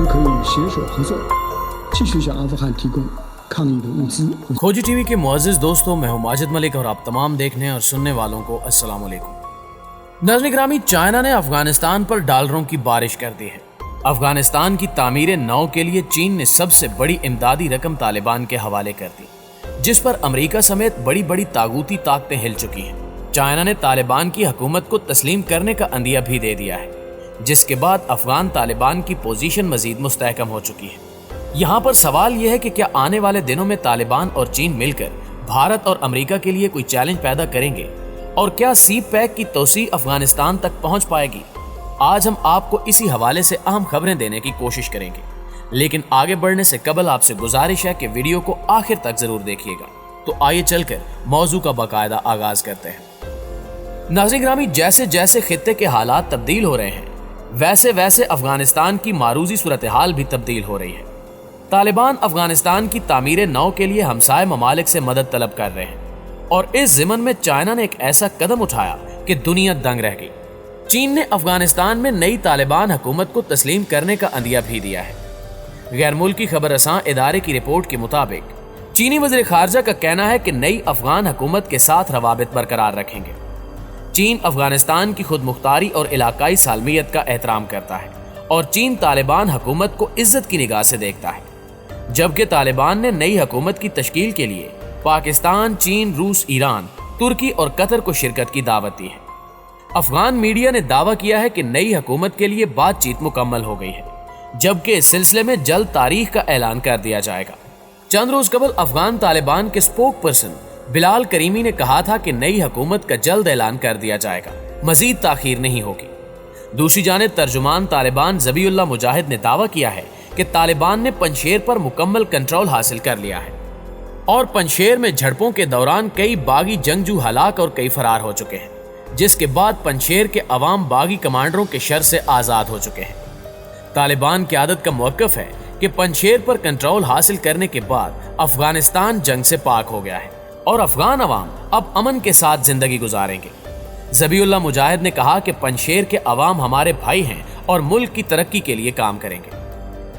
方可以携手合作，继续向阿富汗提供抗疫的物资。खोजी TV के मुअज़्ज़िज़ दोस्तों, मैं हूं माजिद मलिक और आप तमाम देखने और सुनने वालों को अस्सलाम वालेकुम। नाज़रीन गिरामी, चाइना ने अफगानिस्तान पर डॉलरों की बारिश कर दी है। अफगानिस्तान की तामीर नौ के लिए चीन ने सबसे बड़ी इमदादी रकम तालिबान के हवाले कर दी, जिस पर अमेरिका समेत बड़ी बड़ी तागूती ताकतें हिल चुकी हैं। चाइना ने तालिबान की हुकूमत को तस्लीम करने का अंदिया भी दे दिया है, जिसके बाद अफगान तालिबान की पोजीशन मजीद मुस्तहकम हो चुकी है। यहाँ पर सवाल यह है कि क्या आने वाले दिनों में तालिबान और चीन मिलकर भारत और अमेरिका के लिए कोई चैलेंज पैदा करेंगे, और क्या सी पैक की तोसी अफगानिस्तान तक पहुँच पाएगी। आज हम आपको इसी हवाले से अहम खबरें देने की कोशिश करेंगे, लेकिन आगे बढ़ने से कबल आपसे गुजारिश है कि वीडियो को आखिर तक जरूर देखिएगा। तो आइए चलकर मौजू का बाकायदा आगाज करते हैं। नाज़रीन गिरामी, जैसे जैसे खित्ते के हालात तब्दील हो रहे हैं, वैसे वैसे अफगानिस्तान की मारूजी सूरत हाल भी तब्दील हो रही है। तालिबान अफगानिस्तान की तामीर नौ के लिए हमसाय ममालिक से मदद तलब कर रहे हैं, और इस ज़िमन में चाइना ने एक ऐसा कदम उठाया कि दुनिया दंग रह गई। चीन ने अफगानिस्तान में नई तालिबान हुकूमत को तस्लीम करने का अंदिया भी दिया है। गैर मुल्की खबरसां इदारे की रिपोर्ट के मुताबिक चीनी वज़ीर ख़ारजा का कहना है कि नई अफगान हुकूमत के साथ रवाबित बरकरार रखेंगे। चीन अफगानिस्तान की खुद मुख्तारी और इलाकाई सालमियत का एहतराम करता है, और चीन तालिबान हुकूमत को इज्जत की निगाह से देखता है, जबकि तालिबान ने नई हुकूमत की तश्कील के लिए पाकिस्तान, चीन, रूस, ईरान, तुर्की और कतर को शिरकत की दावत दी है। अफगान मीडिया ने दावा किया है कि नई हुकूमत के लिए बातचीत मुकम्मल हो गई है, जबकि इस सिलसिले में जल्द तारीख का ऐलान कर दिया जाएगा। चंद रोज कबल अफगान तालिबान के स्पोक पर्सन बिलाल करीमी ने कहा था कि नई हुकूमत का जल्द ऐलान कर दिया जाएगा, मजीद ताखीर नहीं होगी। दूसरी जानिब तर्जुमान तालिबान ज़बीउल्लाह मुजाहिद ने दावा किया है कि तालिबान ने पंजशेर पर मुकम्मल कंट्रोल हासिल कर लिया है, और पंजशेर में झड़पों के दौरान कई बागी जंगजू हलाक और कई फरार हो चुके हैं, जिसके बाद पंजशेर के अवाम बागी कमांडरों के शर से आज़ाद हो चुके हैं। तालिबान की आदत का मौक़िफ़ है कि पंजशेर पर कंट्रोल हासिल करने के बाद अफगानिस्तान जंग से पाक हो गया है और अफगान अवाम अब अमन के साथ जिंदगी गुजारेंगे। ज़बीउल्लाह मुजाहिद ने कहा कि पंजशेर के अवाम हमारे भाई हैं और मुल्क की तरक्की के लिए काम करेंगे।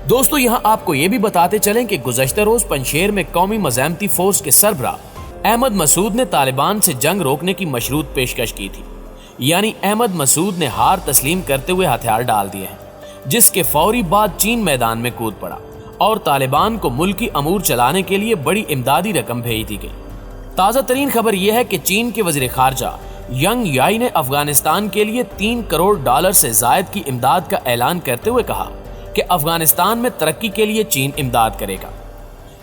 दोस्तों, यहाँ आपको ये भी बताते चलें कि गुज़श्ता रोज पंजशेर में कौमी मज़ाहमती फोर्स के सरबराह अहमद मसूद ने तालिबान से जंग रोकने की मशरूत पेशकश की थी। यानी अहमद मसूद ने हार तस्लीम करते हुए हथियार डाल दिए हैं, जिसके फौरी बाद चीन मैदान में कूद पड़ा और तालिबान को मुल्की अमूर चलाने के लिए बड़ी इमदादी रकम भेज दी गई। ताज़ा तरीन खबर यह है कि चीन के वज़ीर ख़ारजा यंग याई ने अफगानिस्तान के लिए $3 करोड़ से जायद की इमदाद का ऐलान करते हुए कहा कि अफगानिस्तान में तरक्की के लिए चीन इमदाद करेगा।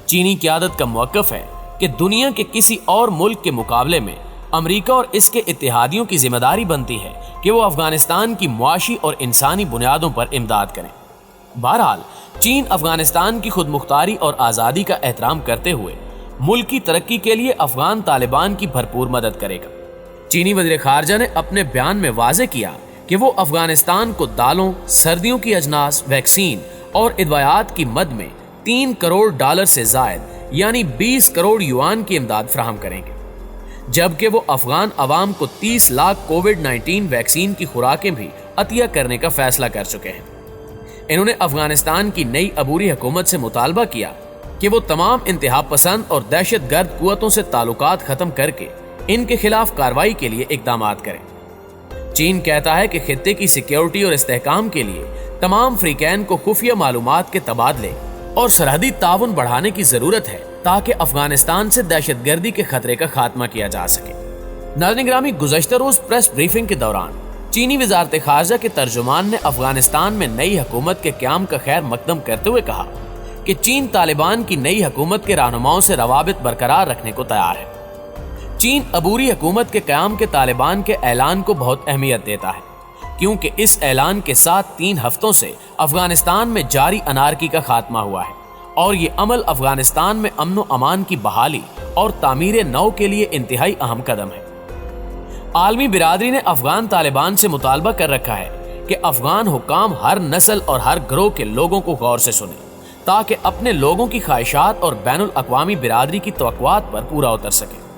चीनी क़यादत का मौक़िफ़ है कि दुनिया के किसी और मुल्क के मुकाबले में अमेरिका और इसके इत्तेहादियों की जिम्मेदारी बनती है कि वो अफगानिस्तान की मुआशी और इंसानी बुनियादों पर इमदाद करें। बहरहाल, चीन अफगानिस्तान की खुद मुख्तारी और आज़ादी का एहतराम करते हुए मुल्क की तरक्की के लिए अफगान तालिबान की भरपूर मदद करेगा। चीनी वज़ीर ख़ारजा ने अपने बयान में वाज़े किया कि वो अफगानिस्तान को दालों, सर्दियों की अजनास, वैक्सीन और इदवायात की मद में $3 करोड़ से जायद यानी 20 करोड़ युआन की इमदाद फराहम करेंगे, जबकि वो अफगान अवाम को 30 लाख कोविड-19 वैक्सीन की खुराकें भी अतिया करने का फैसला कर चुके हैं। इन्होंने अफगानिस्तान की नई अबूरी हुकूमत से मुतालबा किया कि वो तमाम इंतहा पसंद और दहशत गर्द कुव्वतों से ताल्लुकात ख़त्म करके इनके खिलाफ कार्रवाई के लिए इक़दामात करें। चीन कहता है कि खित्ते की सिक्योरिटी और इस्तेहकाम के लिए तमाम फ्रीकैन को खुफिया मालूमात के तबादले और सरहदी ताउन बढ़ाने की ज़रूरत है, ताकि अफगानिस्तान से दहशतगर्दी के खतरे का खात्मा किया जा सके। नाज़रीन गिरामी, गुज़श्ता रोज प्रेस ब्रीफिंग के दौरान चीनी वज़ारत ख़ारजा के तर्जुमान ने अफगानिस्तान में नई हुकूमत के क़याम का खैर मकदम करते हुए कहा कि चीन तालिबान की नई हुकूमत के रहनुमाओं से रवाबित बरकरार रखने को तैयार है। चीन अबूरी हुकूमत के क़याम के तालिबान के ऐलान को बहुत अहमियत देता है, क्योंकि इस ऐलान के साथ 3 हफ्तों से अफगानिस्तान में जारी अनारकी का खात्मा हुआ है, और ये अमल अफगानिस्तान में अमन व अमान की बहाली और तामीर नौ के लिए इंतहाई अहम कदम है। आलमी बिरादरी ने अफगान तालिबान से मुतालबा कर रखा है कि अफगान हुकाम हर नस्ल और हर ग्रोह के लोगों को गौर से सुने, ताकि अपने लोगों की ख्वाहिशात और बैनुल अक़वामी बिरादरी की तवक्कुआत पर पूरा उतर सके।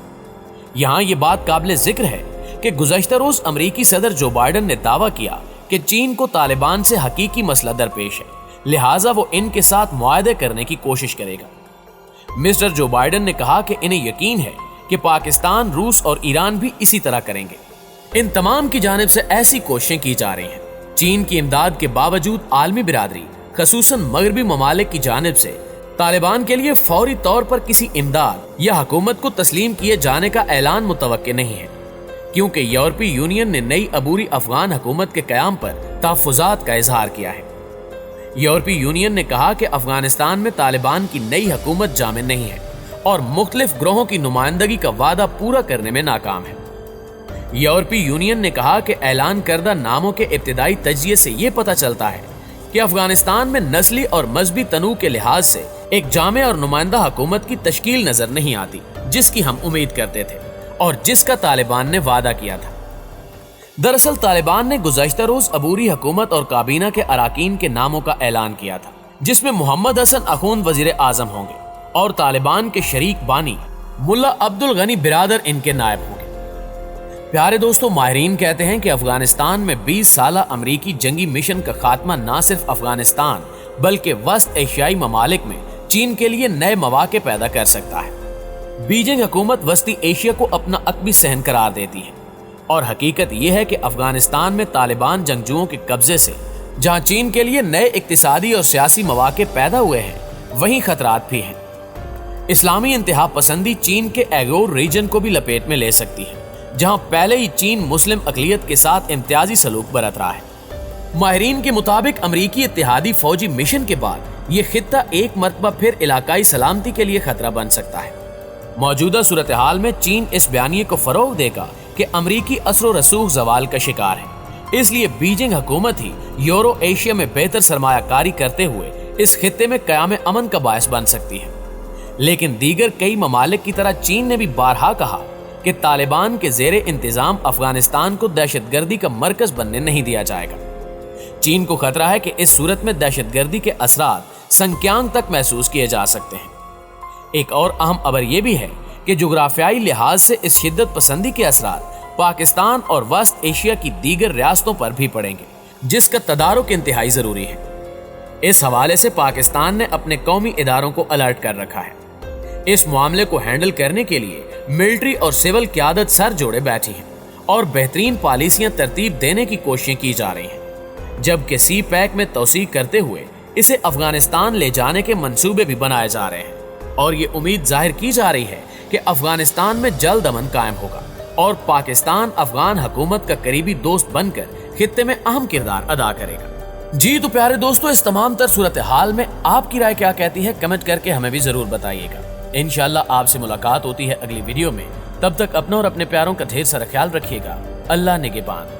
यहाँ ये बात काबिल जिक्र है कि गुज़श्ता रोज अमरीकी सदर जो बाइडन ने दावा किया कि चीन को तालिबान से हकीकी मसला दरपेश है, लिहाजा वो इनके साथ मुआहदे करने की कोशिश करेगा। मिस्टर जो बाइडेन ने कहा कि इन्हें यकीन है कि पाकिस्तान, रूस और ईरान भी इसी तरह करेंगे। इन तमाम की जानिब से ऐसी कोशिशें की जा रही हैं। चीन की इमदाद के बावजूद आलमी बिरादरी, खसूसन मगरबी ममालिक की जानिब से तालिबान के लिए फौरी तौर पर किसी इमदाद या हुकूमत को तस्लीम किए जाने का ऐलान मुतवक्के नहीं है, क्योंकि यूरोपीय यूनियन ने नई अबूरी अफगान हुकूमत के क़याम पर तहफ़्फ़ुज़ात का इजहार किया है। यूरोपीय यूनियन ने कहा कि अफगानिस्तान में तालिबान की नई हुकूमत जामिन नहीं है और मुख्तलिफ ग्रोहों की नुमाइंदगी का वादा पूरा करने में नाकाम है। यूरोपीय यूनियन ने कहा कि ऐलान करदा नामों के इब्तिदाई तज्जिये से ये पता चलता है कि अफगानिस्तान में नस्ली और मजहबी तनू के लिहाज से एक जामे और नुमाइंदा हुकूमत की तश्कील नजर नहीं आती, जिसकी हम उम्मीद करते थे और जिसका तालिबान ने वादा किया था। दरअसल तालिबान ने गुज़श्ता रोज अबूरी हुकूमत और काबीना के अराकीन के नामों का ऐलान किया था, जिसमें मोहम्मद हसन अखून वजीर आजम होंगे और तालिबान के शरीक बानी मुल्ला अब्दुल गनी बिरादर इनके नायब होंगे। प्यारे दोस्तों, माहिरीन कहते हैं कि अफगानिस्तान में 20 साला अमरीकी जंगी मिशन का खात्मा न सिर्फ अफगानिस्तान बल्कि वस्त एशियाई ममालिक में चीन के लिए नए मौके पैदा कर सकता है। बीजिंग हुकूमत वस्ती एशिया को अपना अकबी सहन करार देती है और हकीकत यह है कि अफगानिस्तान में तालिबान जंगजुओं के कब्जे से जहां चीन के लिए नए इक्तिसादी और सियासी मौके पैदा हुए हैं, वहीं खतरात भी हैं। इस्लामी इंतहा पसंदी चीन के एगोर रीजन को भी लपेट में ले सकती है, जहां पहले ही चीन मुस्लिम अकलियत के साथ इम्तियाजी सलूक बरत रहा है। माहिरीन के मुताबिक अमरीकी इत्तेहादी फौजी मिशन के बाद ये खित्ता एक मरतबा फिर इलाकाई सलामती के लिए खतरा बन सकता है। मौजूदा सूरत हाल में चीन इस बयानिए को फरोग देगा कि अमरीकी असर रसूख जवाल का शिकार है, इसलिए बीजिंग हुकूमत ही यूरो एशिया में बेहतर सरमायाकारी करते हुए इस खित्ते में क़याम अमन का बायस बन सकती है। लेकिन दीगर कई ममालिक की तरह चीन ने भी बारहा कहा कि तालिबान के ज़ेरे इंतजाम अफगानिस्तान को दहशतगर्दी का मरकज बनने नहीं दिया जाएगा। चीन को खतरा है कि इस सूरत में दहशतगर्दी के असरात संक्यांग तक महसूस किए जा सकते हैं। एक और अहम खबर यह भी है कि जुग्राफियाई लिहाज से इस शिद्दत पसंदी के असरात पाकिस्तान और वस्त एशिया की दीगर रियासतों पर भी पड़ेंगे, जिसका तदारुक इंतहाई जरूरी है। इस हवाले से पाकिस्तान ने अपने कौमी इदारों को अलर्ट कर रखा है। इस मामले को हैंडल करने के लिए मिलिट्री और सिविल क़यादत सर जोड़े बैठी है और बेहतरीन पॉलिसियां तरतीब देने की कोशिशें की जा रही हैं, जबकि सी पैक में तौसीक करते हुए इसे अफगानिस्तान ले जाने के मंसूबे भी बनाए जा रहे हैं और ये उम्मीद जाहिर की जा रही है कि अफगानिस्तान में जल्द अमन कायम होगा और पाकिस्तान अफगान हुकूमत का करीबी दोस्त बनकर खित्ते में अहम किरदार अदा करेगा। जी तो प्यारे दोस्तों, इस तमाम तर सूरत हाल में आपकी राय क्या कहती है, कमेंट करके हमें भी जरूर बताइएगा। इंशाअल्लाह आपसे मुलाकात होती है अगली वीडियो में। तब तक अपना और अपने प्यारों का ढेर सारा ख्याल रखिएगा। अल्लाह निगहबान।